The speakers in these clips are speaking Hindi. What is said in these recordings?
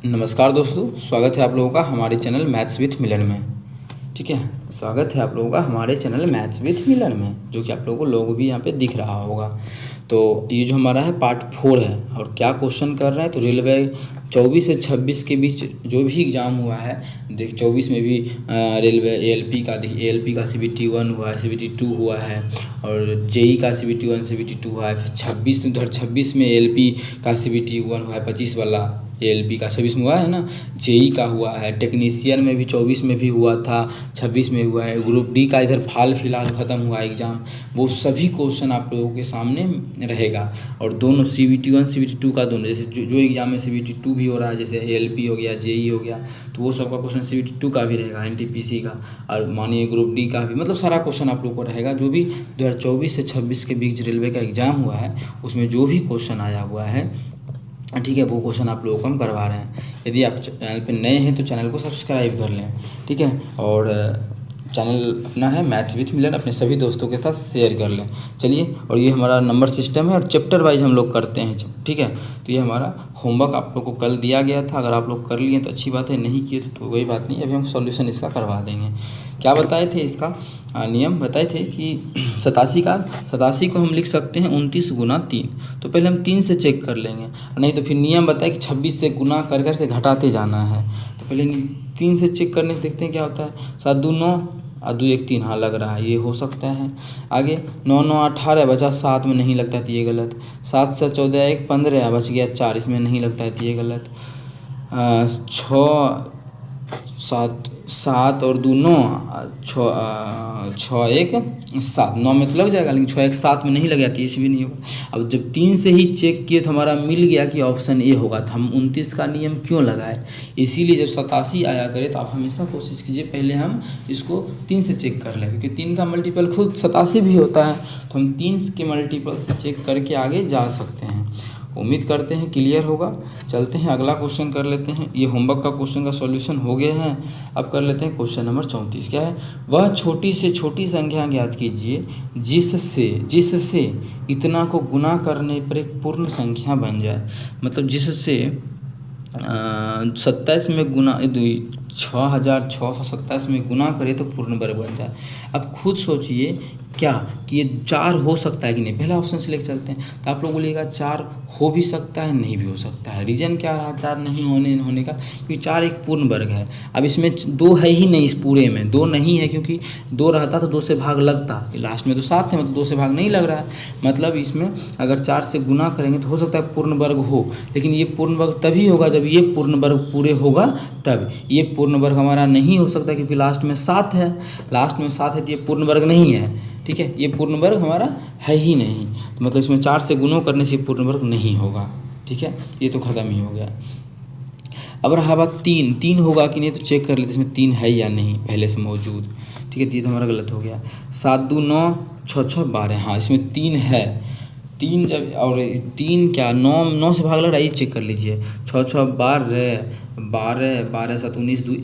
नमस्कार दोस्तों, स्वागत है आप लोगों का हमारे चैनल मैथ्स विथ मिलन में। ठीक है, स्वागत है आप लोगों का हमारे चैनल मैथ्स विथ मिलन में, जो कि आप लोगों को लोगो भी यहाँ पे दिख रहा होगा। तो ये जो हमारा है पार्ट 4 है। और क्या क्वेश्चन कर रहे हैं, तो रेलवे 24 से 26 के बीच जो भी एग्ज़ाम हुआ है, देख 24 में भी रेलवे एएलपी का CBT 1 हुआ है, CBT 2 हुआ है, और जेई का CBT 1 CBT 2 हुआ है। फिर 26 में एएलपी का CBT 1 हुआ है, 25 वाला एएलपी का 26 में हुआ है ना। जेई का हुआ है, टेक्नीशियन में भी 24 में भी हुआ था, 26 में हुआ है। ग्रुप डी का इधर फिलहाल ख़त्म हुआ एग्ज़ाम। वो सभी क्वेश्चन आप लोगों के सामने रहेगा। और दोनों CBT 1 CBT 2 का दोनों, जैसे जो एग्ज़ाम में CBT 2 भी हो रहा है, जैसे एएलपी हो गया, जेई हो गया, तो वो सबका क्वेश्चन CBT 2 का भी रहेगा, NTPC का। और मानिए ग्रुप डी का भी, मतलब सारा क्वेश्चन आप लोग को रहेगा। जो भी 2024 से 26 के बीच रेलवे का एग्ज़ाम हुआ है, उसमें जो भी क्वेश्चन आया हुआ है, ठीक है, वो क्वेश्चन आप लोगों को हम करवा रहे हैं। यदि आप चैनल पे नए हैं तो चैनल को सब्सक्राइब कर लें, ठीक है। और चैनल अपना है मैथ्स विथ मिलन, अपने सभी दोस्तों के साथ शेयर कर लें। चलिए, और ये हमारा नंबर सिस्टम है और चैप्टर वाइज हम लोग करते हैं, ठीक है। तो ये हमारा होमवर्क आप लोग को कल दिया गया था। अगर आप लोग कर लिए तो अच्छी बात है, नहीं किए तो कोई बात नहीं, अभी हम सॉल्यूशन इसका करवा देंगे। क्या बताए थे इसका नियम बताए थे कि 87 को हम लिख सकते हैं 29 गुना 3। तो पहले हम 3 से चेक कर लेंगे, नहीं तो फिर नियम बताए कि 26 से गुना कर करके घटाते जाना है। तो पहले 3 से चेक करने से देखते हैं क्या होता है। 7 दूनी 9 और 2 1 3, हाँ लग रहा है, ये हो सकता है। आगे 9 9 18 बचा 7 में नहीं लगता है, तो ये गलत। 7 से 14 1 15 बच गया 4, इसमें नहीं लगता है, तो ये गलत। 7 और 2 9, 6 1 7, 9 में तो लग जाएगा, लेकिन 6 1 7 में नहीं लग जाती, इसी भी नहीं होगा। अब जब 3 से ही चेक किए तो हमारा मिल गया कि ऑप्शन ए होगा। तो हम 29 का नियम क्यों लगाए, इसीलिए जब 87 आया करे तो आप हमेशा कोशिश कीजिए पहले हम इसको 3 से चेक कर लें, क्योंकि 3 का मल्टीपल खुद 87 भी होता है। तो हम 3 के मल्टीपल से चेक करके आगे जा सकते हैं। उम्मीद करते हैं क्लियर होगा। चलते हैं अगला क्वेश्चन कर लेते हैं। ये होमवर्क का क्वेश्चन का सॉल्यूशन हो गया है। अब कर लेते हैं क्वेश्चन नंबर 34। क्या है, वह छोटी से छोटी संख्या ज्ञात कीजिए जिससे इतना को गुना करने पर एक पूर्ण संख्या बन जाए। मतलब जिससे 27 में गुना 6627 में गुना करे तो पूर्ण वर्ग बन जाए। अब खुद सोचिए क्या कि ये 4 हो सकता है कि नहीं। पहला ऑप्शन से लेकर चलते हैं, तो आप लोग बोलिएगा 4 हो भी सकता है, नहीं भी हो सकता है। रीज़न क्या रहा 4 नहीं होने का, क्योंकि 4 एक पूर्ण वर्ग है। अब इसमें 2 है ही नहीं, इस पूरे में 2 नहीं है, क्योंकि 2 रहता तो 2 से भाग लगता। लास्ट में तो 7 है, मतलब 2 से भाग नहीं लग रहा है। मतलब इसमें अगर 4 से गुना करेंगे तो हो सकता है पूर्ण वर्ग हो, लेकिन ये पूर्ण वर्ग तभी होगा जब ये पूर्ण वर्ग पूरे होगा तब। ये पूर्ण वर्ग हमारा नहीं हो सकता, क्योंकि लास्ट में 7 है, तो ये पूर्ण वर्ग नहीं है, ठीक है। ये पूर्ण वर्ग हमारा है ही नहीं, तो मतलब इसमें 4 से गुणों करने से पूर्ण वर्ग नहीं होगा, ठीक है। ये तो ख़त्म ही हो गया। अब रहा बात 3 होगा कि नहीं, तो चेक कर लेते इसमें 3 है या नहीं पहले से मौजूद, ठीक है। तो ये तो हमारा गलत हो गया। 7 2 9 6 6 12, हाँ इसमें 3 है। 3 जब, और 3 क्या 9 से भाग लग रहा है, ये चेक कर लीजिए। 6 6 12 7 19 2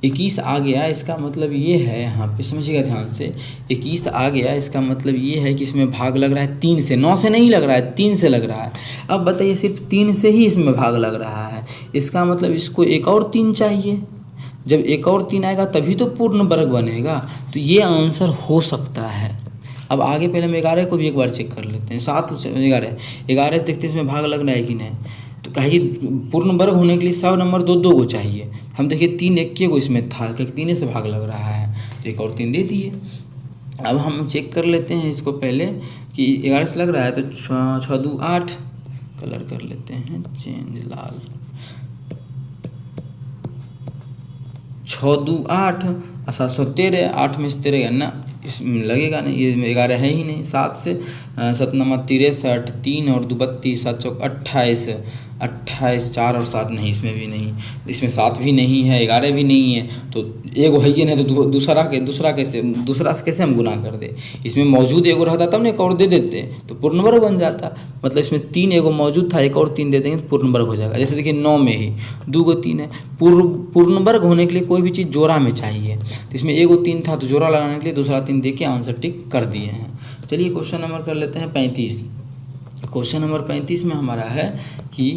21 आ गया। इसका मतलब ये है, यहाँ पे समझिएगा ध्यान से, 21 आ गया। इसका मतलब ये है कि इसमें भाग लग रहा है 3 से, 9 से नहीं लग रहा है, 3 से लग रहा है। अब बताइए सिर्फ 3 से ही इसमें भाग लग रहा है, इसका मतलब इसको एक और 3 चाहिए। जब एक और 3 आएगा तभी तो पूर्ण वर्ग बनेगा। तो ये आंसर हो सकता है। अब आगे पहले हम 11 को भी एक बार चेक कर लेते हैं। 7 11 से देखते हैं इसमें भाग लग रहा है कि नहीं। तो कहिए पूर्ण वर्ग होने के लिए 100 नंबर 2 को चाहिए। हम देखिए 3 1 को इसमें था, क्योंकि 3 से भाग लग रहा है, तो एक और 3 दे दिए। अब हम चेक कर लेते हैं इसको पहले कि 11 से लग रहा है, तो 6 2 8, कलर कर लेते हैं चेंज लाल, 6 2 8 और 7 7 13, 8 में से 13 ना इसमें लगेगा नहीं, ये 11 है ही नहीं। 7 से 7 9 63, 3 और 2 32, 7 चौक 28, 4 और 7 नहीं, इसमें भी नहीं, इसमें 7 भी नहीं है, 11 भी नहीं है। तो एगो है ही नहीं, तो दूसरा से कैसे हम गुना कर दे। इसमें मौजूद एगो रहता तब ना एक और दे देते, तो पूर्ण वर्ग बन जाता। मतलब इसमें 3 एगो मौजूद था, एक और 3 दे देंगे तो पूर्ण वर्ग हो जाएगा। जैसे देखिए 9 में ही 2 को 3 है। पूर्ण वर्ग होने के लिए कोई भी चीज़ जोड़ा में चाहिए, तो इसमें एगो 3 था, तो जोड़ा लगाने के लिए दूसरा 3 दे के आंसर टिक कर दिए हैं। चलिए क्वेश्चन नंबर कर लेते हैं 35। क्वेश्चन नंबर 35 में हमारा है कि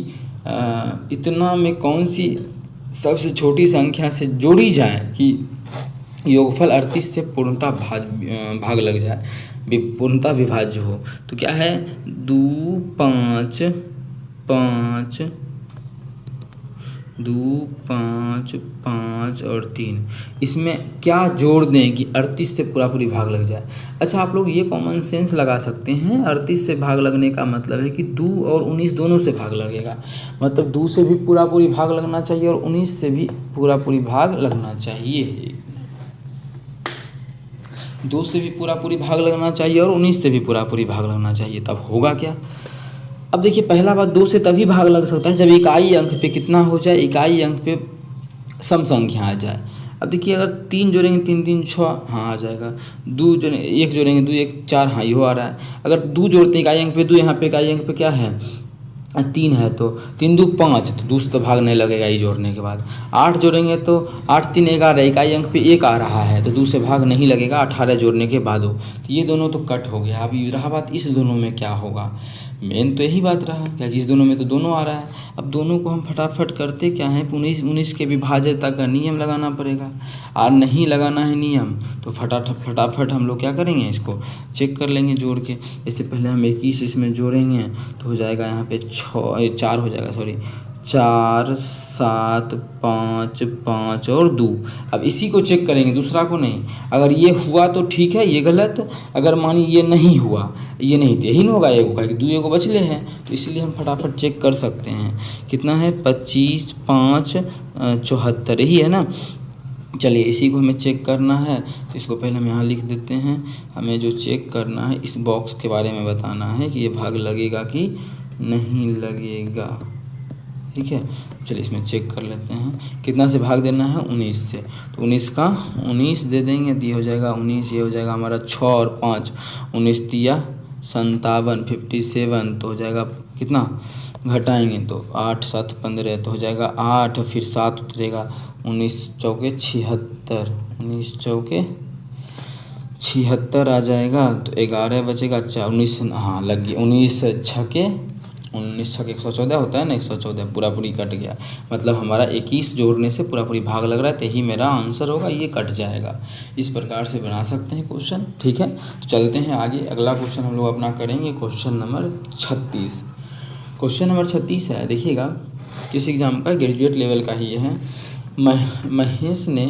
इतना में कौन सी सबसे छोटी संख्या से जोड़ी जाए कि योगफल 38 से पूर्णतः भाग लग जाए, पूर्णतः विभाज्य हो। तो क्या है, 2 5 5 2 5 5 और 3, इसमें क्या जोड़ दें कि 38 से पूरी भाग लग जाए। अच्छा, आप लोग ये कॉमन सेंस लगा सकते हैं, 38 से भाग लगने का मतलब है कि 2 और 19 दोनों से भाग लगेगा, मतलब 2 से भी पूरी भाग लगना चाहिए और 19 से भी पूरी भाग लगना चाहिए। 2 से भी पूरी भाग लगना चाहिए और 19 से भी पूरी भाग लगना चाहिए, तब होगा क्या। अब देखिए, पहला बात, 2 से तभी भाग लग सकता है जब इकाई अंक पे कितना हो जाए, इकाई अंक पे सम संख्या आ जाए। अब देखिए, अगर 3 जोड़ेंगे 3 3 6, हाँ आ जाएगा। 2 जोड़ेंगे 1 जोड़ेंगे 2 1 4, हाँ ये आ रहा है। अगर 2 जोड़ते हैं इकाई अंक पे 2, यहाँ पे इकाई अंक पे क्या है 3 है, तो 3 2 5, तो 2 से तो भाग नहीं लगेगा ये जोड़ने के बाद। 8 जोड़ेंगे तो 8 3 11, इकाई अंक पे 1 आ रहा है, तो 2 से भाग नहीं लगेगा 18 जोड़ने के बाद हो, तो ये दोनों तो कट हो गया। अब रहा बात इस दोनों में क्या होगा, मेन तो यही बात रहा, क्या कि इस दोनों में तो दोनों आ रहा है। अब दोनों को हम फटाफट करते क्या है, 19 के विभाज्यता का नियम लगाना पड़ेगा, और नहीं लगाना है नियम तो फटाफट हम लोग क्या करेंगे, इसको चेक कर लेंगे जोड़ के। इससे पहले हम 21 इसमें जोड़ेंगे तो हो जाएगा यहाँ पे 4 हो जाएगा, सॉरी 4 7 5 5 और 2। अब इसी को चेक करेंगे, दूसरा को नहीं। अगर ये हुआ तो ठीक है, ये गलत। अगर मानी ये नहीं हुआ, ये नहीं तो यही नहीं होगा, एगो का कि 2 एगो बचले हैं, तो इसलिए हम फटाफट चेक कर सकते हैं। कितना है 25 5 74, यही है ना। चलिए, इसी को हमें चेक करना है, तो इसको पहले हम यहाँ लिख देते हैं। हमें जो चेक करना है, इस बॉक्स के बारे में बताना है कि ये भाग लगेगा कि नहीं लगेगा, ठीक है। चलिए इसमें चेक कर लेते हैं, कितना से भाग देना है 19 से, तो 19 का 19 दे देंगे तो ये हो जाएगा 19, ये हो जाएगा हमारा 6 और 5, 19 तिया 57 57, तो हो जाएगा कितना, घटाएंगे तो 8 7 15, तो हो जाएगा 8, फिर 7 उतरेगा, 19 चौके 76, 19 चौके 76 आ जाएगा, तो 11 बचेगा 4, 19, हाँ लग गया, 19 छके 114 होता है ना, 114 पूरी कट गया, मतलब हमारा 21 जोड़ने से पूरी भाग लग रहा है, तो यही मेरा आंसर होगा, ये कट जाएगा। इस प्रकार से बना सकते हैं क्वेश्चन, ठीक है। तो चलते हैं आगे, अगला क्वेश्चन हम लोग अपना करेंगे क्वेश्चन नंबर 36। क्वेश्चन नंबर 36 है, देखिएगा किस एग्ज़ाम का, ग्रेजुएट लेवल का ही है। महेश ने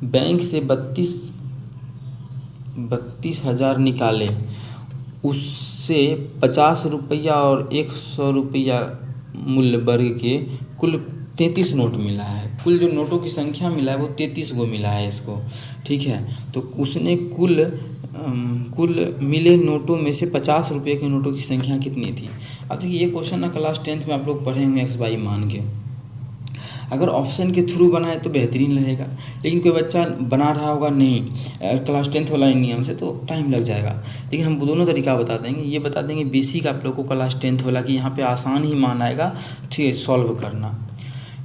बैंक से 32,000 निकाले, उससे 50 रुपया और 100 रुपया मूल्य वर्ग के कुल 33 नोट मिला है। कुल जो नोटों की संख्या मिला है वो 33 गो मिला है इसको, ठीक है। तो उसने कुल मिले नोटों में से 50 रुपये के नोटों की संख्या कितनी थी। अब देखिए, ये क्वेश्चन ना क्लास 10th में आप लोग पढ़े होंगे एक्स वाई मान के। अगर ऑप्शन के थ्रू बनाए तो बेहतरीन रहेगा, लेकिन कोई बच्चा बना रहा होगा नहीं क्लास 10th वाला नियम से, तो टाइम लग जाएगा। लेकिन हम दोनों तरीका बता देंगे, ये बता देंगे बेसिक आप लोग को क्लास 10th वाला कि यहाँ पे आसान ही मान आएगा, ठीक है, सॉल्व करना।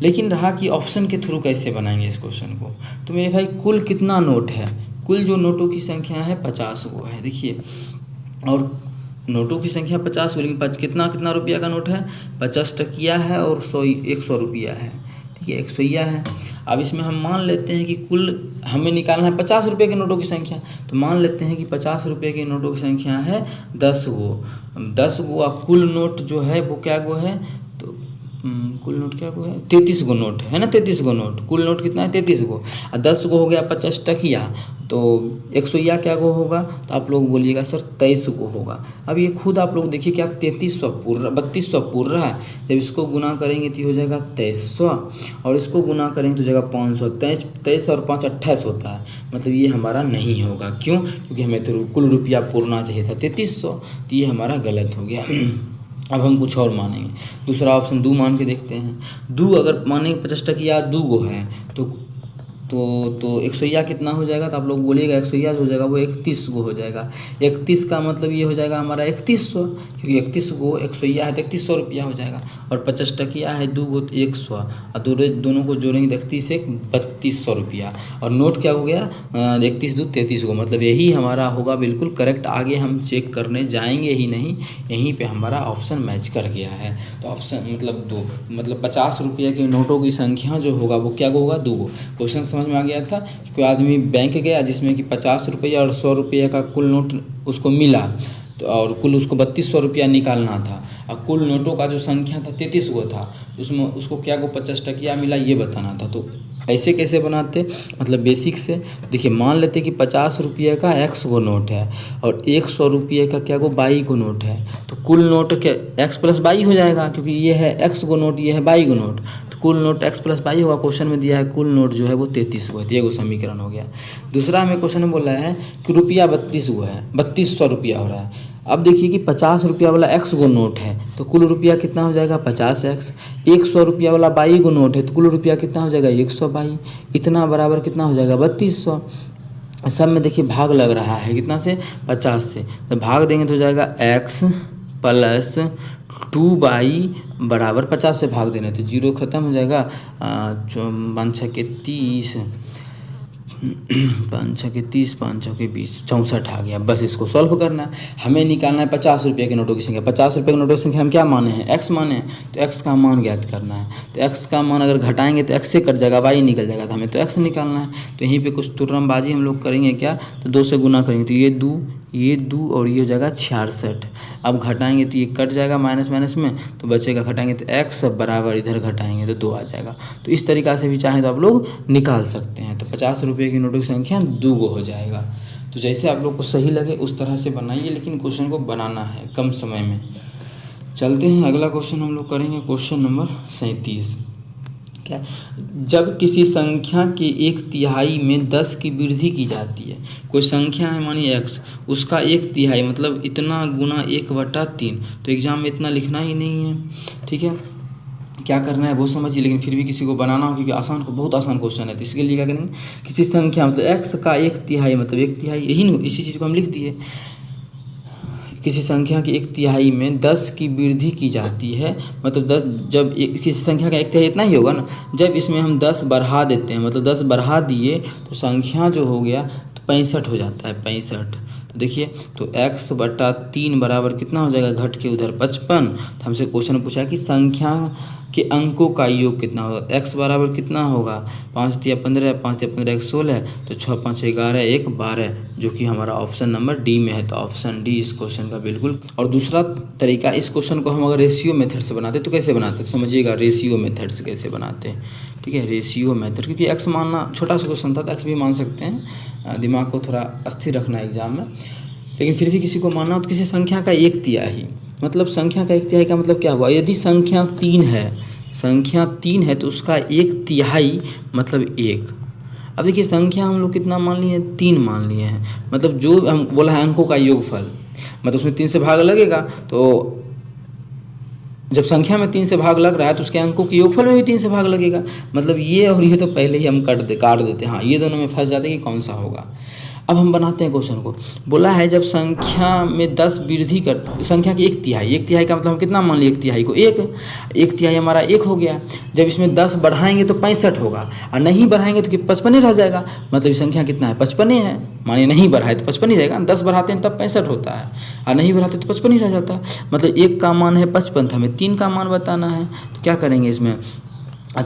लेकिन रहा कि ऑप्शन के थ्रू कैसे बनाएंगे इस क्वेश्चन को, तो मेरे भाई कुल कितना नोट है, कुल जो नोटों की संख्या है 50 गो है, देखिए, और नोटों की संख्या 50 गो, लेकिन कितना रुपया का नोट है, 50 टकिया है और 100 रुपया है, ठीक है, 100 है। अब इसमें हम मान लेते हैं कि कुल हमें निकालना है 50 रुपये के नोटों की संख्या, तो मान लेते हैं कि 50 रुपये के नोटों की संख्या है 10 गो, और कुल नोट जो है वो क्या गो है, तो कुल नोट क्या गो है, 33 गो नोट है ना, 33 गो नोट, कुल नोट कितना है 33 गो, और 10 गो हो गया 50 टकिया, तो 100 क्या गो होगा, तो आप लोग बोलिएगा सर 23 गो होगा। अब ये खुद आप लोग देखिए क्या 3200 पूर्ण रहा है, जब इसको गुना करेंगे तो हो जाएगा 2300, और इसको गुना करेंगे तो जाएगा 500, 23 और 5 28 होता है, मतलब ये हमारा नहीं होगा। क्यों? क्योंकि हमें तो कुल रुपया पूरना चाहिए था 3300, तो ये हमारा गलत हो गया। अब हम कुछ और मानेंगे, दूसरा ऑप्शन 2 मान के देखते हैं। 2 अगर मानेंगे 50 टकिया 2 गो है, तो तो 100 कितना हो जाएगा, तो आप लोग बोलिएगा 100 हो जाएगा वो 31 गो हो जाएगा। 31 का मतलब ये हो जाएगा हमारा 3100, क्योंकि 31 गो 100 है तो 3100 रुपया हो जाएगा। और 50 टकिया है 2 गो तो 100, और दोनों को जोड़ेंगे 31 1 3200 रुपया। और नोट क्या हो गया 31 2 33 गो, मतलब यही हमारा होगा बिल्कुल करेक्ट। आगे हम चेक करने जाएंगे ही नहीं, यहीं पे हमारा ऑप्शन मैच कर गया है। तो ऑप्शन मतलब 50 रुपये के नोटों की संख्या जो होगा वो क्या होगा 2 गो। क्वेश्चन समझ में आ गया था। कोई आदमी बैंक गया जिसमें कि 50 रुपये और 100 रुपये का कुल नोट उसको मिला, तो और कुल उसको 3200 रुपया निकालना था, और कुल नोटों का जो संख्या था 33 गो था, उसमें उसको क्या गो 50 टकिया मिला ये बताना था। तो ऐसे कैसे बनाते, मतलब बेसिक से देखिए, मान लेते कि 50 रुपये का 100 गो नोट है और 100 रुपये का क्या गो 22 गो नोट है। तो कुल नोट क्या x + 22 हो जाएगा, क्योंकि ये है x गो नोट, ये है 22 गो नोट, तो कुल नोट x + 22 होगा। क्वेश्चन में दिया है कुल नोट जो है वो 33 गो है, तो ये गो समीकरण हो गया। दूसरा हमें क्वेश्चन में बोला है कि रुपया 32 गो है, 3200 रुपया हो रहा है। अब देखिए कि 50 रुपया वाला 100 गो नोट है तो कुल रुपया कितना हो जाएगा 50x। 100 रुपया वाला 22 गो नोट है तो कुल रुपया कितना हो जाएगा 122, इतना बराबर कितना हो जाएगा 3200। सब में देखिए भाग लग रहा है कितना से 50 से, तो भाग देंगे तो हो जाएगा x + 2y बराबर 50 से भाग देने तो 0 खत्म हो जाएगा। 5 6 के 30, 5 6 के 30, 5 6 के 20, 64 आ गया। बस इसको सॉल्व करना है। हमें निकालना है 50 रुपये के नोटों की संख्या। 50 रुपये के नोटों की संख्या हम क्या माने हैं x माने हैं, तो x का मान ज्ञात करना है। तो x का मान अगर घटाएंगे तो x से कट जाएगा, y निकल जाएगा, तो हमें तो x निकालना है। तो यहीं पे कुछ तुर्रमबाजी हम लोग करेंगे क्या, तो 2 से गुना करेंगे तो ये 2 और ये हो जाएगा 66। अब घटाएंगे तो ये कट जाएगा माइनस माइनस में, तो बचेगा, घटाएंगे तो x बराबर इधर घटाएंगे तो 2 आ जाएगा। तो इस तरीक़ा से भी चाहें तो आप लोग निकाल सकते हैं। तो 50 रुपये की नोटों की संख्या 2 गो हो जाएगा। तो जैसे आप लोग को सही लगे उस तरह से बनाइए, लेकिन क्वेश्चन को बनाना है कम समय में। चलते हैं अगला क्वेश्चन हम लोग करेंगे, क्वेश्चन नंबर 37। क्या, जब किसी संख्या के 1/3 में 10 की वृद्धि की जाती है, कोई संख्या है मानिए x, उसका 1/3 मतलब इतना गुना 1/3, तो एग्जाम में इतना लिखना ही नहीं है, ठीक है। क्या करना है वो समझिए, लेकिन फिर भी किसी को बनाना हो, क्योंकि बहुत आसान क्वेश्चन है। तो इसके लिए क्या करेंगे, किसी संख्या मतलब x का 1/3 मतलब 1/3 यही नहीं, इसी चीज़ को हम लिख दिए। किसी संख्या के 1/3 में 10 की वृद्धि की जाती है, मतलब 10, जब किसी संख्या का 1/3 इतना ही होगा ना, जब इसमें हम 10 बढ़ा देते हैं, मतलब 10 बढ़ा दिए तो संख्या जो हो गया तो 65 हो जाता है, 65। तो देखिए, तो x/3 बराबर कितना हो जाएगा, घट के उधर 55। तो हमसे क्वेश्चन पूछा कि संख्या के अंकों का योग कितना होगा, x बराबर कितना होगा, 5 × 15, 5 × 15 16, तो 6 × 5 11 1 12, जो कि हमारा ऑप्शन नंबर डी में है। तो ऑप्शन डी इस क्वेश्चन का बिल्कुल। और दूसरा तरीका, इस क्वेश्चन को हम अगर रेशियो मेथड से बनाते तो कैसे बनाते, समझिएगा रेशियो मेथड से कैसे बनाते हैं, ठीक है। रेशियो मेथड, क्योंकि x मानना छोटा सा क्वेश्चन था तो x भी मान सकते हैं, दिमाग को थोड़ा अस्थिर रखना है एग्जाम में। लेकिन फिर भी किसी को मानना हो तो किसी संख्या का 1/3, मतलब संख्या का 1/3 का मतलब क्या हुआ, यदि संख्या 3 है तो उसका 1/3 मतलब 1। अब देखिए संख्या हम लोग कितना मान लिए हैं, 3 मान लिए हैं, मतलब जो हम बोला है अंकों का योगफल, मतलब उसमें 3 से भाग लगेगा, तो जब संख्या में 3 से भाग लग रहा है तो उसके अंकों के योगफल में भी 3 से भाग लगेगा। मतलब ये और ये तो पहले ही हम काट देते हैं, हाँ ये दोनों में फंस जाते हैं कि कौन सा होगा। अब हम बनाते हैं क्वेश्चन को। बोला है जब संख्या में 10 वृद्धि कर, संख्या की 1/3 का मतलब हम कितना मान लिए 1/3 को 1/3 हमारा 1 हो गया। जब इसमें 10 बढ़ाएंगे तो 65 होगा, और नहीं बढ़ाएंगे तो 55 रह जाएगा। मतलब संख्या कितना है 55 है, मानिए नहीं बढ़ाए तो 55 ही रहेगा, 10 बढ़ाते हैं तब 65 होता है, और नहीं बढ़ाते तो 55 ही रह जाता है। मतलब 1 का मान है 55, हमें 3 का मान बताना है। तो क्या करेंगे, इसमें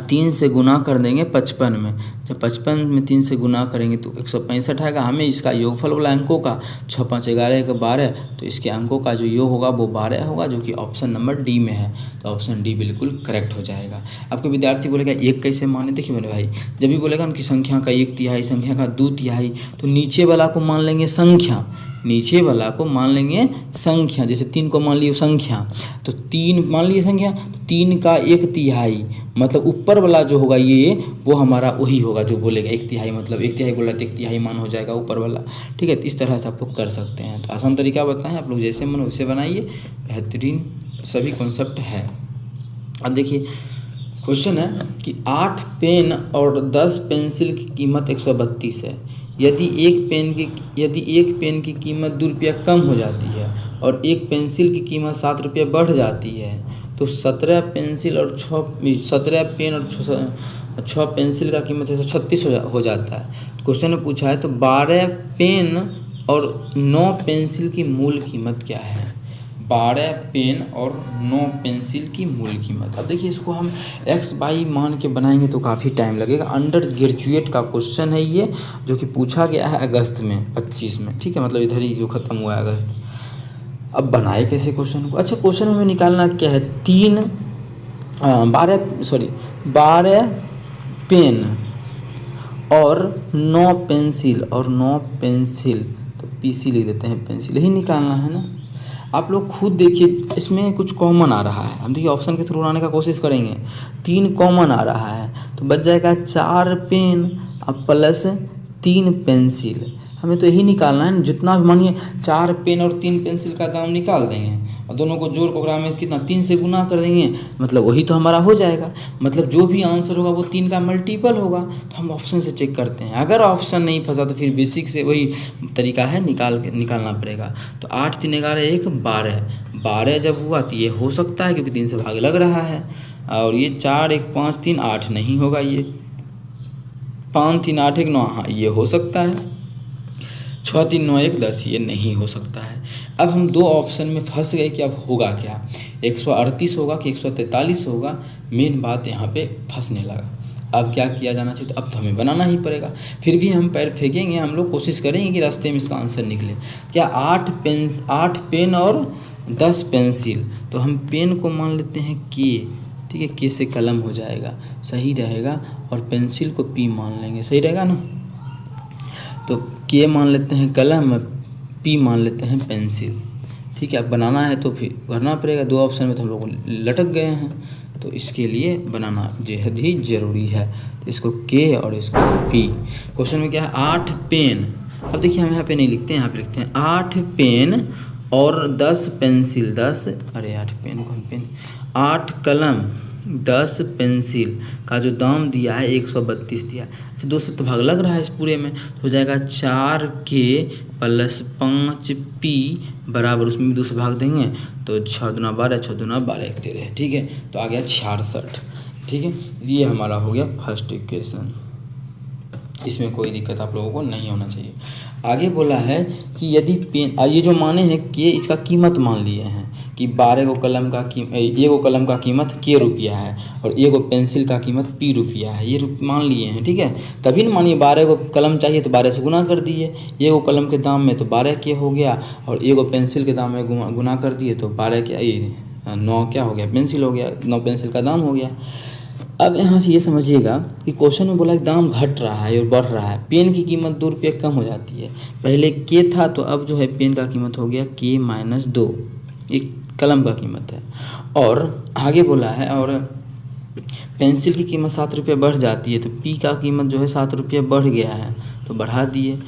3 से गुना कर देंगे 55 में। जब 55 में 3 से गुना करेंगे तो 165 आएगा। हमें इसका योगफल बोला अंकों का, 6 × 5 11 1 12, तो इसके अंकों का जो योग होगा वो 12 होगा, जो कि ऑप्शन नंबर डी में है। तो ऑप्शन डी बिल्कुल करेक्ट हो जाएगा। आपको विद्यार्थी बोलेगा 1 कैसे माने, देखिए मेरे भाई, जब भी बोलेगा उनकी संख्या का 1/3, संख्या का 2/3, तो नीचे वाला को मान लेंगे संख्या, नीचे वाला को मान लेंगे संख्या। जैसे 3 को मान लिए संख्या, तो 3 मान लिए संख्या, तो 3 का 1/3 मतलब ऊपर वाला जो होगा ये वो हमारा वही होगा जो बोलेगा 1/3, मतलब 1/3 बोला तो 1/3 मान हो जाएगा ऊपर वाला, ठीक है। तो इस तरह से आप लोग कर सकते हैं। तो आसान तरीका बताएं, आप लोग जैसे मन वैसे बनाइए, बेहतरीन सभी कॉन्सेप्ट है। अब देखिए क्वेश्चन है कि 8 पेन और 10 पेंसिल की कीमत 132 है। यदि एक पेन की कीमत 2 रुपया कम हो जाती है और एक पेंसिल की कीमत 7 रुपया बढ़ जाती है तो 17 पेन और 6 पेंसिल का कीमत 136 हो जाता है। क्वेश्चन में पूछा है तो 12 पेन और 9 पेंसिल की मूल कीमत क्या है। 12 पेन और 9 पेंसिल की मूल कीमत। अब देखिए इसको हम एक्स बाई मान के बनाएंगे तो काफ़ी टाइम लगेगा। अंडर ग्रेजुएट का क्वेश्चन है ये, जो कि पूछा गया है अगस्त में 25 में, ठीक है, मतलब इधर ही जो ख़त्म हुआ है अगस्त। अब बनाए कैसे क्वेश्चन को। अच्छा, क्वेश्चन हमें निकालना क्या है, 12 पेन और 9 पेंसिल और 9 पेंसिल, तो पीसी लिख देते हैं, पेंसिल ही निकालना है ना। आप लोग खुद देखिए, इसमें कुछ कॉमन आ रहा है, हम देखिए ऑप्शन के थ्रू आने का कोशिश करेंगे। 3 कॉमन आ रहा है तो बच जाएगा 4 पेन अब प्लस 3 पेंसिल। हमें तो यही निकालना है, जितना भी मानिए 4 पेन और 3 पेंसिल का दाम निकाल देंगे और दोनों को जोड़ को में कितना 3 से गुना कर देंगे, मतलब वही तो हमारा हो जाएगा। मतलब जो भी आंसर होगा वो 3 का मल्टीपल होगा। तो हम ऑप्शन से चेक करते हैं, अगर ऑप्शन नहीं फंसा तो फिर बेसिक से वही तरीका है, निकालना पड़ेगा। तो 8 3 11 1 12 जब हुआ तो ये हो सकता है क्योंकि 3 से भाग लग रहा है। और ये 4 1 5 3 8 नहीं होगा, ये 5 3 8 1 9, हाँ ये हो सकता है। 6 3 9 1 10 ये नहीं हो सकता है। अब हम 2 ऑप्शन में फंस गए कि अब होगा क्या, 138 होगा कि 143 होगा। मेन बात यहाँ पे फंसने लगा। अब क्या किया जाना चाहिए, तो अब तो हमें बनाना ही पड़ेगा। फिर भी हम पैर फेंकेंगे, हम लोग कोशिश करेंगे कि रास्ते में इसका आंसर निकले। क्या 8 पेन और 10 पेंसिल, तो हम पेन को मान लेते हैं के, ठीक है, के से कलम हो जाएगा, सही रहेगा। और पेंसिल को पी मान लेंगे, सही रहेगा ना। तो के मान लेते हैं कलम, पी मान लेते हैं पेंसिल, ठीक है। अब बनाना है तो फिर भरना पड़ेगा। 2 ऑप्शन में तो हम लोग लटक गए हैं, तो इसके लिए बनाना बेहद ही ज़रूरी है। तो इसको के और इसको पी। क्वेश्चन में क्या है, 8 पेन। अब देखिए हम यहाँ पे नहीं लिखते हैं, यहाँ पे लिखते हैं 8 पेन और 10 पेंसिल, 8 पेन को हम पेन, 8 कलम 10 पेंसिल का जो दाम दिया है 132 दिया है। अच्छा, 2 से तो भाग लग रहा है इस पूरे में, तो हो जाएगा 4 के प्लस 5 पी बराबर, उसमें भी 2 से भाग देंगे तो 6 दूना 12, 6 दूना 12 1 13, ठीक है। तो आ गया 66, ठीक है। ये हमारा हो गया फर्स्ट इक्वेशन। इसमें कोई दिक्कत आप लोगों को नहीं होना चाहिए। आगे बोला है कि यदि पेन, ये जो माने हैं कि इसका कीमत मान लिए हैं कि 12 को कलम का एगो कलम का कीमत के रुपया है और एगो पेंसिल का कीमत पी रुपया है, ये मान लिए हैं, ठीक है। तभी न मानिए 12 को कलम चाहिए तो 12 से गुना कर दिए, एगो कलम के दाम में तो 12 के हो गया और एगो पेंसिल के दाम में गुना कर दिए तो 12 क्या, ये 9 क्या हो गया, पेंसिल हो गया, 9 पेंसिल का दाम हो गया। अब यहाँ से ये समझिएगा कि क्वेश्चन में बोला कि दाम घट रहा है और बढ़ रहा है। पेन की कीमत 2 रुपये कम हो जाती है, पहले के था तो अब जो है पेन का कीमत हो गया के माइनस 2, एक कलम का कीमत है। और आगे बोला है और पेंसिल की कीमत 7 रुपये बढ़ जाती है, तो पी का कीमत जो है 7 रुपये बढ़ गया है तो बढ़ा दिए।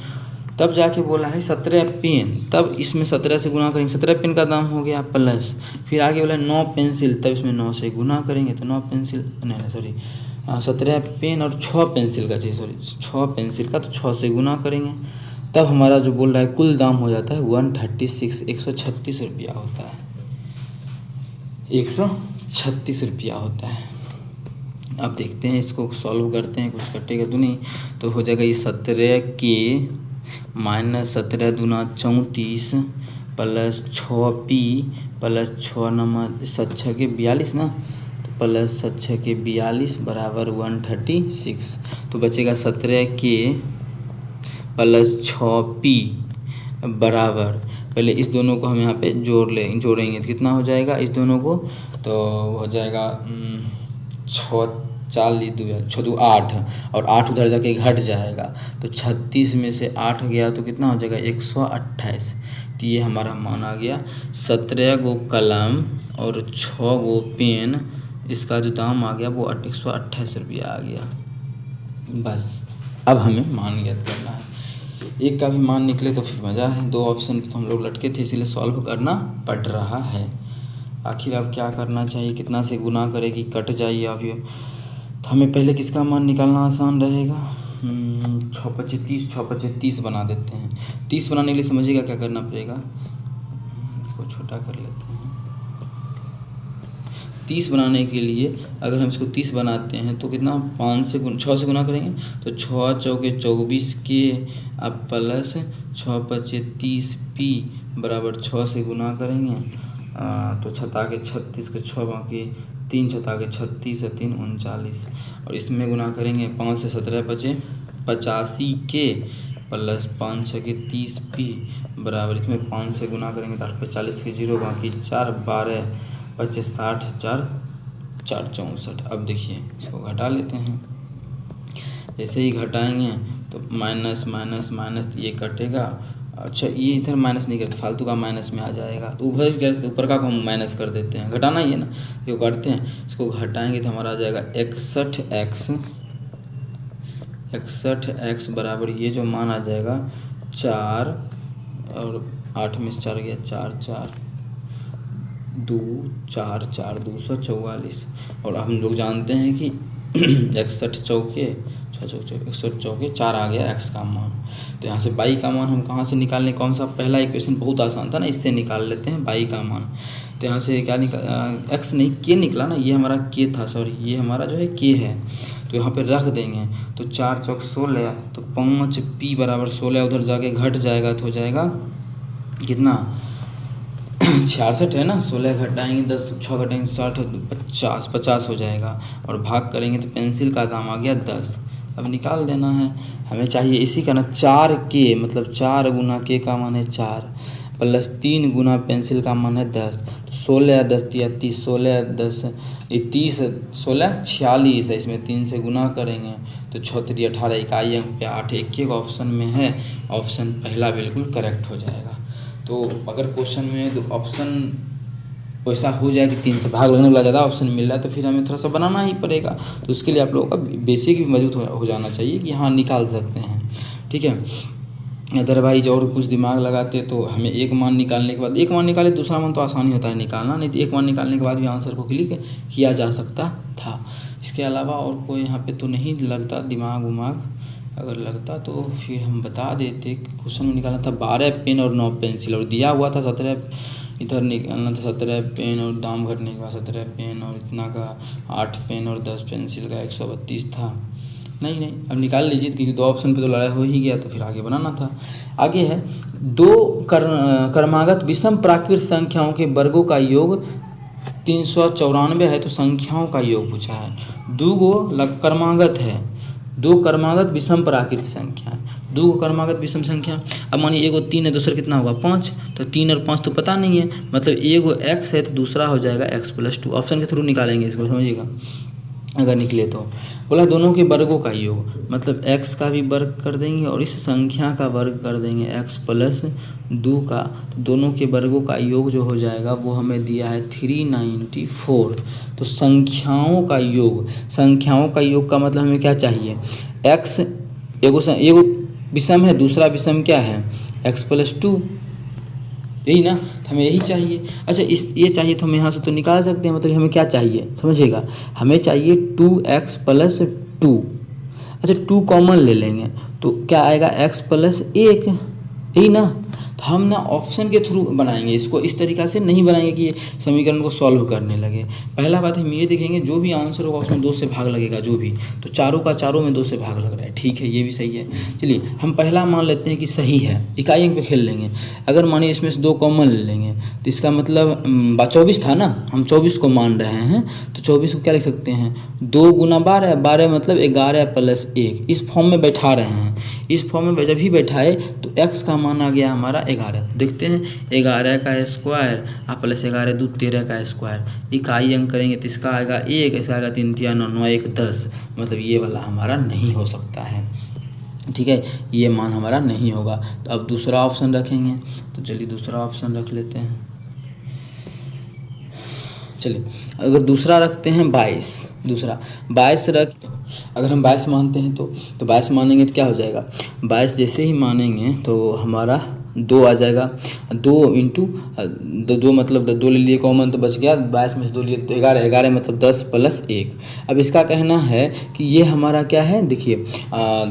तब जाके बोला है 17 पेन, तब इसमें 17 से गुना करेंगे, 17 पेन का दाम हो गया प्लस, फिर आगे बोला 9 पेंसिल, तब इसमें 9 से गुना करेंगे तो 9 पेंसिल, नहीं सॉरी 17 पेन और 6 पेंसिल का चाहिए, सॉरी 6 पेंसिल का, तो 6 से गुना करेंगे तब हमारा जो बोल रहा है कुल दाम हो जाता है 136, 136 रुपया होता है, 136 रुपया होता है। अब देखते हैं इसको सॉल्व करते हैं, कुछ कटेगा तो नहीं। तो हो जाएगा ये 17 के माइनस 17 दूना 34 प्लस 6 पी प्लस 6 नंबर 6 के 42 ना, तो प्लस 6 के 42 बराबर 136। तो बचेगा 17 के प्लस 6 पी बराबर, पहले इस दोनों को हम यहाँ पे जोड़ेंगे तो कितना हो जाएगा इस दोनों को, तो हो जाएगा 6 4 2 8 और 8 उधर जाके घट जाएगा, तो 36 में से 8 गया तो कितना हो जाएगा 128। तो ये हमारा मान आ गया 17 गो कलम और 6 गो पेन, इसका जो दाम आ गया वो 128 रुपया आ गया। बस अब हमें मान ज्ञात करना है, एक का भी मान निकले तो फिर मज़ा है। 2 ऑप्शन तो हम लोग लटके थे इसलिए सॉल्व करना पड़ रहा है। आखिर अब क्या करना चाहिए, कितना से गुना करें कि कट जाइए अब ये। तो हमें पहले किसका मान निकालना आसान रहेगा, 6 पच्चे 30, 6 पच्चे 30 बना देते हैं। 30 बनाने के लिए समझिएगा क्या करना पड़ेगा, इसको छोटा कर लेते हैं। 30 बनाने के लिए अगर हम इसको 30 बनाते हैं तो कितना 6 से गुना करेंगे तो 6 चौके 24 के अब प्लस 6 पच्चे 30 पी बराबर 6 से गुना करेंगे तो छता के 36 के 6 बाकी 3 छता के 36 है 3 39 और इसमें गुना करेंगे 5 से 17 बचे 85 के प्लस 5 6 के 30 पी बराबर इसमें 5 से गुना करेंगे तो 45 के 0 बाकी 4 12 25 60 4 4 64। अब देखिए इसको घटा लेते हैं। जैसे ही घटाएंगे तो माइनस माइनस माइनस ये कटेगा। अच्छा ये इधर माइनस नहीं करते, फालतू का माइनस में आ जाएगा तो उधर क्या ऊपर का हम माइनस कर देते हैं, घटाना ही है ना, ये करते हैं। इसको घटाएंगे तो हमारा आ जाएगा 61x बराबर ये जो मान आ जाएगा 4 और 8 में 4 गया 4 4 2 4 4 244 और हम लोग जानते हैं कि 61 चौके 61 चौके 4 आ गया x का मान। तो यहाँ से y का मान हम कहाँ से निकालने, कौन सा पहला इक्वेशन बहुत आसान था ना, इससे निकाल लेते हैं y का मान। तो यहाँ से क्या x नहीं k निकला ना, ये हमारा k था, सॉरी ये हमारा जो है k है। तो यहाँ पे रख देंगे तो 4 चौक 16 तो 5 p बराबर 16 उधर जाके घट जाएगा तो हो जाएगा कितना 66 है ना, 16 घटाएंगे 10 6 घटाएंगे 60 50 हो जाएगा और भाग करेंगे तो पेंसिल का दाम आ गया 10। अब निकाल देना है हमें चाहिए इसी का ना 4 के मतलब 4 गुना के का मान है 4 प्लस 3 गुना पेंसिल का मान है 10 तो 16 10 30 16 10 30 16 46 है, इसमें 3 से गुना करेंगे तो 6 3 18 इकाई अंक पे 8 एक ऑप्शन में है, ऑप्शन पहला बिल्कुल करेक्ट हो जाएगा। तो अगर क्वेश्चन में तो ऑप्शन वैसा हो जाए कि 3 से भाग लगने वाला ज़्यादा ऑप्शन मिल रहा है तो फिर हमें थोड़ा सा बनाना ही पड़ेगा। तो उसके लिए आप लोगों का बेसिक भी मौजूद हो जाना चाहिए कि हाँ निकाल सकते हैं, ठीक है। अदरवाइज और कुछ दिमाग लगाते तो हमें एक मान निकालने के बाद एक मान निकाले दूसरा मान तो आसानी होता है निकालना, नहीं तो एक मान निकालने के बाद भी आंसर को क्लिक किया जा सकता था। इसके अलावा और कोई यहाँ पे तो नहीं लगता दिमाग उमाग, अगर लगता तो फिर हम बता देते। क्वेश्चन में निकालना था 12 पेन और 9 पेंसिल और दिया हुआ था 17, इधर निकालना था 17 पेन और दाम घटने के बाद 17 पेन और इतना का 8 पेन और 10 पेंसिल का 132 था। नहीं अब निकाल लीजिए क्योंकि 2 ऑप्शन पे तो लड़ाई हो ही गया तो फिर आगे बनाना था। आगे है 2 क्रमागत विषम प्राकृत संख्याओं के वर्गों का योग 394 है तो संख्याओं का योग पूछा है। 2 क्रमागत है, 2 क्रमागत विषम प्राकृत संख्या है, 2 क्रमागत विषम संख्या। अब मानिए एगो 3 है दूसरा कितना होगा 5, तो 3 और 5 तो पता नहीं है, मतलब एगो x है तो दूसरा हो जाएगा x + 2। ऑप्शन के थ्रू निकालेंगे इसको, समझिएगा अगर निकले तो। बोला दोनों के वर्गों का योग, मतलब x का भी वर्ग कर देंगे और इस संख्या का वर्ग कर देंगे x + 2 का, तो दोनों के वर्गों का योग जो हो जाएगा वो हमें दिया है 394। तो संख्याओं का योग का मतलब हमें क्या चाहिए, x एगो विषम है दूसरा विषम क्या है x + 2, यही ना, तो हमें यही चाहिए। अच्छा ये चाहिए तो हम यहाँ से तो निकाल सकते हैं, मतलब हमें क्या चाहिए समझिएगा, हमें चाहिए 2x + 2। अच्छा 2 कॉमन ले लेंगे तो क्या आएगा x + 1, यही ना। तो हम ना ऑप्शन के थ्रू बनाएंगे इसको, इस तरीक़ा से नहीं बनाएंगे कि ये समीकरण को सॉल्व करने लगे। पहला बात हम ये देखेंगे जो भी आंसर होगा उसमें 2 से भाग लगेगा, जो भी, तो चारों में 2 से भाग लग रहा है, ठीक है ये भी सही है। चलिए हम पहला मान लेते हैं कि सही है, इकाई अंक पे खेल लेंगे। अगर मानिए इसमें से 2 कॉमन ले लेंगे तो इसका मतलब 24 था ना, हम 24 को मान रहे हैं तो 24 को क्या लिख सकते हैं 2 × 12, 12 मतलब 11 + 1, इस फॉर्म में बैठा रहे हैं। इस फॉर्म में जब भी बैठाए तो x का मान आ गया हमारा 11। देखते हैं 11 का स्क्वायर प्लस 11 2 13 का स्क्वायर, इकाई अंक करेंगे तो इसका आएगा 1, इसका आएगा 3 3 9 9 1 10, मतलब ये वाला हमारा नहीं हो सकता है, ठीक है, ये मान हमारा नहीं होगा। तो अब दूसरा ऑप्शन रखेंगे, तो चलिए दूसरा ऑप्शन रख लेते हैं। चलिए अगर दूसरा रखते हैं 22, दूसरा 22 रख, अगर हम 22 मानते हैं तो 22 मानेंगे तो क्या हो जाएगा, 22 जैसे ही मानेंगे तो हमारा 2 आ जाएगा। 2 इंटू 2 मतलब 2 ले लिए कॉमन तो बच गया, 22 में से 2 लिए तो 11, 11 मतलब 10 प्लस 1। अब इसका कहना है कि ये हमारा क्या है, देखिए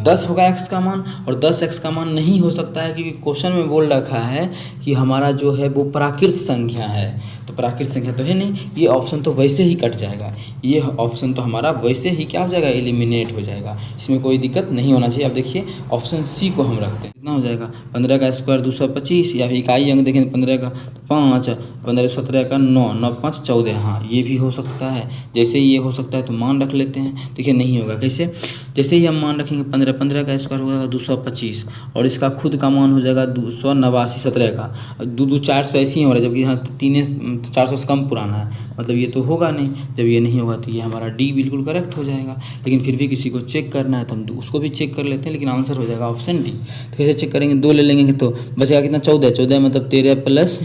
10 होगा x का मान, और 10 x का मान नहीं हो सकता है क्योंकि क्वेश्चन में बोल रखा है कि हमारा जो है वो प्राकृत संख्या है, तो प्राकृत संख्या तो है नहीं, ये ऑप्शन तो वैसे ही कट जाएगा, ये ऑप्शन तो हमारा वैसे ही क्या हो जाएगा, एलिमिनेट हो जाएगा, इसमें कोई दिक्कत नहीं होना चाहिए। अब देखिए ऑप्शन सी को हम रखते हैं, कितना हो जाएगा 15 का स्क्वायर 225, या फिर इकाई अंक देखें 15 का 5, 15 17 का 9, 9 5 14, हाँ ये भी हो सकता है। जैसे ही ये हो सकता है तो मान रख लेते हैं, देखिए नहीं होगा कैसे, जैसे ही हम मान रखेंगे 15, 15 का स्क्वायर हो जाएगा 225, और इसका खुद का मान हो जाएगा 289 17 का, 2 2 400 ऐसे ही हो रहा है, जबकि यहाँ 3 400 से कम पुराना है, मतलब ये तो होगा नहीं। जब ये नहीं होगा तो ये हमारा डी बिल्कुल करेक्ट हो जाएगा। लेकिन फिर भी किसी को चेक करना है तो हम उसको भी चेक कर लेते हैं, लेकिन आंसर हो जाएगा ऑप्शन डी। तो कैसे चेक करेंगे, 2 ले लेंगे तो बचेगा कितना 14, 14 मतलब 13 प्लस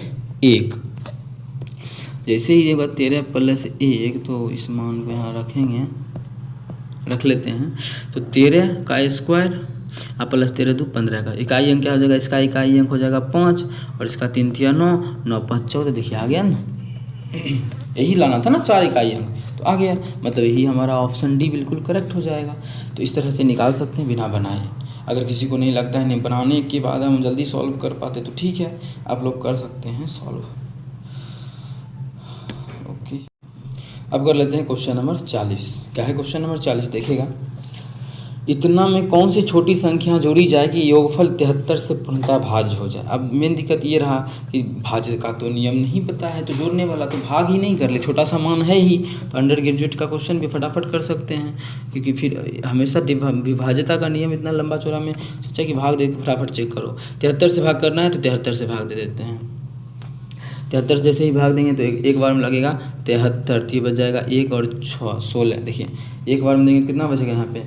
1। जैसे ही होगा 13 प्लस 1 तो इस मान को यहाँ रखेंगे, रख लेते हैं, तो 13 का स्क्वायर और प्लस 13 2 15 का इकाई अंक क्या हो जाएगा, इसका इकाई अंक हो जाएगा 5, और इसका 3 3 9, 9 5 14, देखिए आ गया ना, यही लाना था ना 4 इकाई अंक, तो आ गया, मतलब यही हमारा ऑप्शन डी बिल्कुल करेक्ट हो जाएगा। तो इस तरह से निकाल सकते हैं बिना बनाए। अगर किसी को नहीं लगता है नहीं बनाने के बाद हम जल्दी सॉल्व कर पाते तो ठीक है, आप लोग कर सकते हैं सॉल्व। ओके, अब कर लेते हैं क्वेश्चन नंबर 40। क्या है क्वेश्चन नंबर 40, देखिएगा, इतना में कौन सी छोटी संख्या जोड़ी जाए कि योगफल 73 से पूर्णतः भाज्य हो जाए। अब मेन दिक्कत ये रहा कि भाज्य का तो नियम नहीं पता है, तो जोड़ने वाला तो भाग ही नहीं कर ले, छोटा सा मान है ही, तो अंडर ग्रेजुएट का क्वेश्चन भी फटाफट कर सकते हैं, क्योंकि फिर हमेशा विभाज्यता का नियम इतना लंबा चौड़ा में सोचा कि भाग दे फटाफट चेक करो। 73 से भाग करना है तो 73 से भाग दे देते हैं। 73 जैसे ही भाग देंगे तो एक बार में लगेगा 73, तो ये बच जाएगा 1 और 6 16। देखिए एक बार में देंगे तो कितना बचेगा, यहाँ पे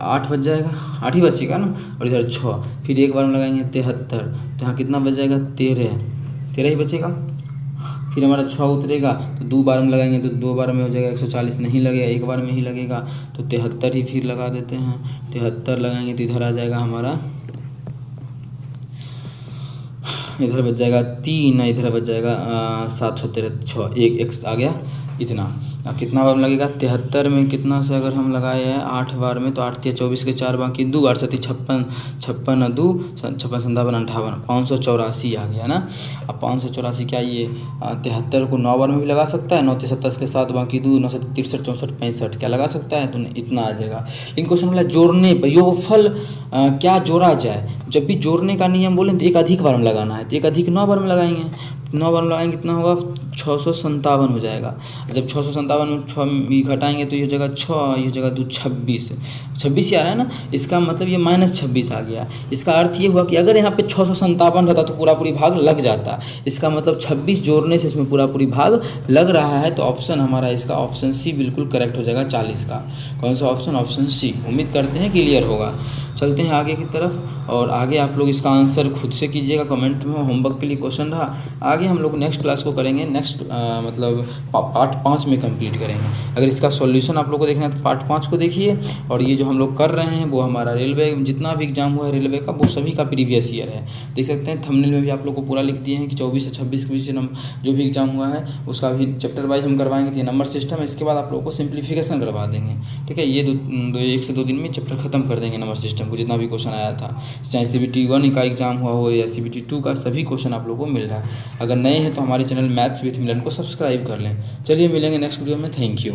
8 बच जाएगा, 8 ही बचेगा ना, और इधर 6, फिर एक बार में लगाएंगे 73, तो यहाँ कितना बच जाएगा 13 ही बचेगा। फिर हमारा 6 उतरेगा तो 2 बार में लगाएंगे तो 2 बार में हो जाएगा 140, नहीं लगेगा, एक बार में ही लगेगा, तो 73 ही फिर लगा देते हैं। 73 लगाएंगे तो इधर आ जाएगा हमारा, इधर बच जाएगा 3, इधर बच जाएगा 7 13 6, 1 आ गया इतना। अब कितना बार में लगेगा, 73 में कितना से अगर हम लगाए हैं 8 बार में, तो 8 3 24 के 4 बाकी 2, 8 7 56, 56 2 56 57 58, 584 आ गया ना। अब 584 क्या ये 73 को 9 बार में भी लगा सकता है, 9 3 27 के 7 बाकी 2, 9 7 63 64 65 क्या लगा सकता है, तो इतना आ जाएगा। लेकिन क्वेश्चन वाला जोड़ने पर योगफल क्या जोड़ा जाए, जब भी जोड़ने का नियम बोलें तो एक अधिक बार में लगाना है, तो एक अधिक 9 बार में लगाएंगे, 9 बार में लगाएंगे कितना होगा 657 हो जाएगा। जब 657 में 6 घटाएंगे तो ये हो जाएगा 6, ये हो जाएगा 2 26 ही आ रहा है ना, इसका मतलब ये -26 आ गया। इसका अर्थ ये हुआ कि अगर यहाँ पे 657 रहता तो पूरा पूरी भाग लग जाता, इसका मतलब 26 जोड़ने से इसमें पूरा पूरी भाग लग रहा है, तो ऑप्शन हमारा इसका ऑप्शन सी बिल्कुल करेक्ट हो जाएगा 40 का। कौन सा ऑप्शन, ऑप्शन सी। उम्मीद करते हैं क्लियर होगा। चलते हैं आगे की तरफ, और आगे आप लोग इसका आंसर खुद से कीजिएगा कमेंट में, होमवर्क के लिए क्वेश्चन रहा। आगे हम लोग नेक्स्ट क्लास को करेंगे, नेक्स्ट मतलब पार्ट 5 में कंप्लीट करेंगे। अगर इसका सॉल्यूशन आप लोग को देखना है तो पार्ट 5 को देखिए, और ये जो हम लोग कर रहे हैं वो हमारा रेलवे जितना भी एग्जाम हुआ है रेलवे का वो सभी का प्रीवियस ईयर है। देख सकते हैं थंबनेल में भी आप लोग को पूरा लिख दिए हैं कि 24 से 26 के बीच जो भी एग्जाम हुआ है उसका भी चैप्टर वाइज हम करवाएंगे, तो ये नंबर सिस्टम है। इसके बाद आप लोगों को सिंप्लीफिकेशन करवा देंगे, ठीक है। ये 1 से 2 दिन में चैप्टर खत्म कर देंगे नंबर सिस्टम को, जितना भी क्वेश्चन आया था, चाहे CBT 1 का एग्जाम हुआ हो या CBT 2 का, सभी क्वेश्चन आप लोगों को मिल रहा है। अगर नए हैं तो हमारे चैनल मैथ्स विथ मिलन को सब्सक्राइब कर लें। चलिए मिलेंगे नेक्स्ट वीडियो में, थैंक यू।